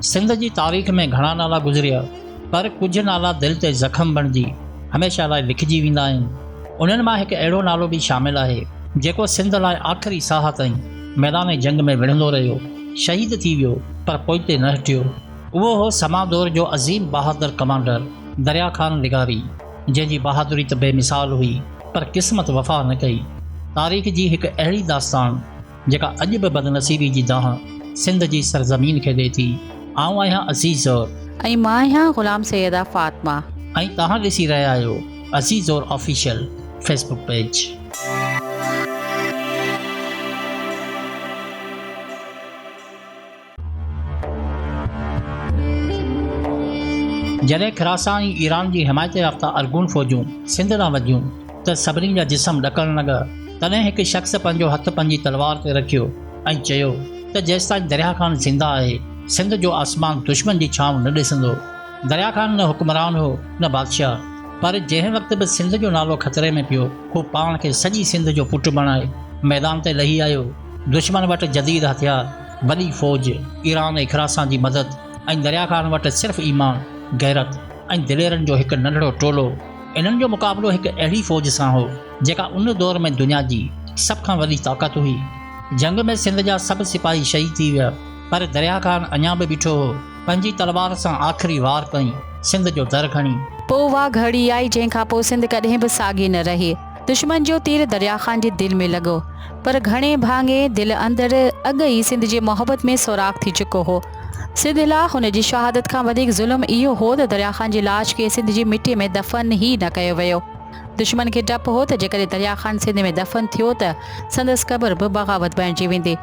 सिंध जी तारीख़ में घणा नाला गुज़रिया, पर कुझु नाला दिलि ते ज़ख़्म बणिजी हमेशह लाइ लिखिजी वेंदा आहिनि। उन्हनि मां हिकु अहिड़ो नालो बि शामिलु आहे जेको सिंध लाइ आख़िरी साह ताईं मैदान जंग में विढ़ंदो रहियो, शहीद थी वियो, पर पोइते न हटियो। उहो हो समादौर जो अज़ीम बहादुर कमांडर दरिया ख़ान लिगारी, जंहिंजी बहादुरी त बेमिसाल हुई, पर क़िस्मत वफ़ा न कई। तारीख़ जी हिकु अहिड़ी दास्तान जेका अॼु बि बदनसीबी जी दाह सिंध जी सरज़मीन खे ॾिए थी। आउं आहियां अज़ीज़ ज़ौर ऐं मां आहियां ग़ुलाम सैयदा फ़ातिमा, ऐं तव्हां ॾिसी रहिया आहियो अज़ीज़ ज़ौर ऑफिशियल फेसबुक पेज। जॾहिं ख़ुरासान ऐं ईरान जी हिमायत याफ़्ता अरगून फ़ौजूं सिंध ॾांहुं वधियूं त सभिनी जा जिस्म ॾकणु लॻा। तॾहिं हिकु शख़्स पंहिंजो हथु पंहिंजी तलवार ते रखियो ऐं चयो त जेसिताईं दरिया ख़ान ज़िंदा आहे, सिंध जो आसमान दुश्मन जी छांव न ॾिसंदो। दरिया ख़ान न हुक्मरान हो न बादशाह, पर जंहिं वक़्तु बि सिंध जो नालो ख़तरे में पियो, हू पाण खे सॼी सिंध जो पुटु बणाए मैदान ते लही आयो। दुश्मन वटि जदीद हथियार, वॾी फ़ौज, ईरान ऐं ख़ुरासान जी मदद, ऐं दरिया ख़ान वटि सिर्फ़ु ईमान, गैरत ऐं दिलेरनि जो हिकु नंढड़ो टोलो। इन्हनि जो मुक़ाबिलो हिकु अहिड़ी फ़ौज सां हो जेका उन दौर में दुनिया जी सभ खां वॾी ताक़त हुई। जंग में सिंध जा सभु सिपाही शहीद थी विया, पर दरिया ख़ान अञा बि बीठो हो, पंहिंजी तलवार सां आख़िरी वार कई सिंध जो दर खणी। पोइ उहा घड़ी आई जंहिंखां पोइ सिंध कॾहिं बि साॻी न रही। दुश्मन जो तीर दरिया ख़ान जे दिलि में लॻो, पर घणे भाङे दिलि अंदरि अॻ ई सिंध जे मोहबत में सोराख़ थी चुको हो। सिंध लाइ हुन जी शहादत खां वधीक ज़ुल्म इहो हो त दरिया ख़ान जी लाश खे सिंध जी मिटीअ में दफ़न ई न कयो वियो। दुश्मन खे डपु हो त जेकॾहिं दरिया ख़ान सिंध में दफ़न थियो त संदसि क़बर बि बग़ावत बणिजी वेंदी।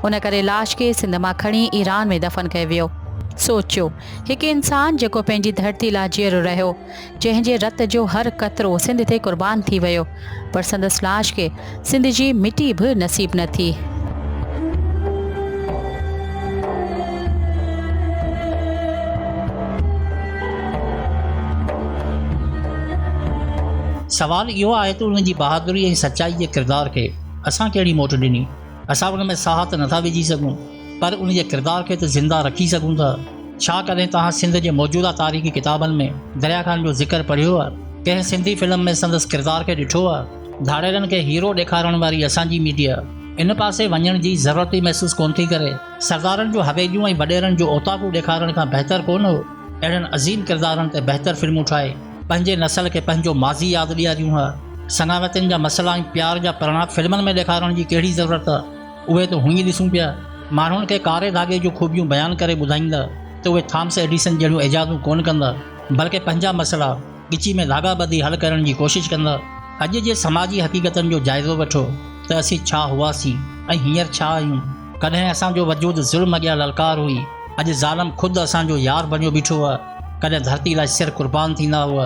उन करे लाश खे सिंध मां खणी ईरान में दफ़न कयो वियो। सोचियो, हिकु इंसानु जेको पंहिंजी धरती लाइ जीअरो रहियो, जंहिंजे रत जो हर क़तरो सिंध ते क़ुर्बान थी वियो, पर संदसि लाश खे सिंध जी मिटी बि नसीब न थी। सवाल इहो आहे त उन जी बहादुरी ऐं सचाई जे किरदार खे असां कहिड़ी मोट ॾिनी। असां उन में साह त नथा विझी सघूं, पर उन जे किरदार खे त ज़िंदा रखी सघूं था। छा कॾहिं तव्हां सिंध जे मौजूदा तारीख़ी किताबनि में दरिया ख़ान जो ज़िक्र पढ़ियो आहे? कंहिं सिंधी फिल्म में संदसि किरदार खे ॾिठो आहे? धाड़ेलनि खे हीरो ॾेखारण वारी असांजी मीडिया इन पासे वञण जी ज़रूरत ई महसूसु कोन थी करे। सरदारनि जो हवेलियूं ऐं वॾेरनि जो ओताकू ॾेखारण खां बहितर कोन हो अहिड़नि अज़ीम किरदारनि ते बहितर फिल्मूं ठाहे पंहिंजे नसल खे पंहिंजो माज़ी यादि ॾियारियूं हुआ। सनावतनि जा मसइला ऐं प्यार जा परिणाम फिल्मनि में ॾेखारण जी कहिड़ी ज़रूरत आहे? उहे त हुई ॾिसूं पिया। माण्हुनि खे कारे धागे जूं ख़ूबियूं बयानु करे ॿुधाईंदा त उहे थॉमस एडिसन जहिड़ियूं इजादूं कोन कंदा, बल्कि पंहिंजा मसइला ॻिची में धागा ॿधी हल करण जी कोशिशि कंदा। अॼु जे समाजी हक़ीक़तनि जो जाइज़ो वठो त असीं छा हुआसीं ऐं हींअर छा आहियूं। कॾहिं असांजो वजूद ज़ुल्म अॻियां ललकार हुई, अॼु ज़ालम ख़ुदि असांजो यार बणियो बीठो आहे। कॾहिं धरती लाइ सिर क़ुर्बान थींदा हुआ,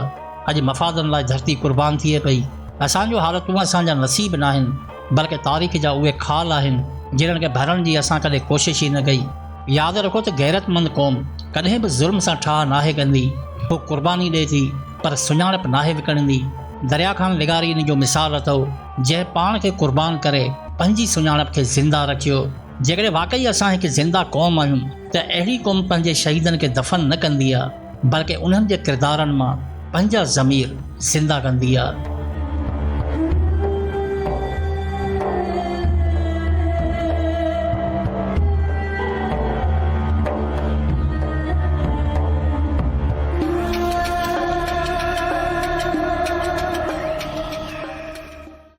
अॼु मफ़ादनि लाइ धरती क़ुर्बान थिए पई। असांजो हालतूं असांजा नसीब न आहिनि, बल्कि तारीख़ जा उहे खाल आहिनि जिन्हनि खे भरण जी असां कॾहिं कोशिशि ई न कई। यादि रखो त गैरतमंद क़ौम कॾहिं बि ज़ुल्म सां ठाह नाहे कंदी। हू क़ुर्बानी ॾिए थी, पर सुञाणप नाहे विकिणंदी। दरिया ख़ान लिगारी इन जो मिसाल अथव, जंहिं पाण खे क़ुर्बान करे पंहिंजी सुञाणप खे ज़िंदा रखियो। जेकॾहिं वाक़ई असां हिकु ज़िंदा क़ौम आहियूं त अहिड़ी क़ौम पंहिंजे शहीदनि खे दफ़न न कंदी आहे, बल्कि उन्हनि जे किरदारनि मां पंहिंजा ज़मीर ज़िंदा कंदी आहे।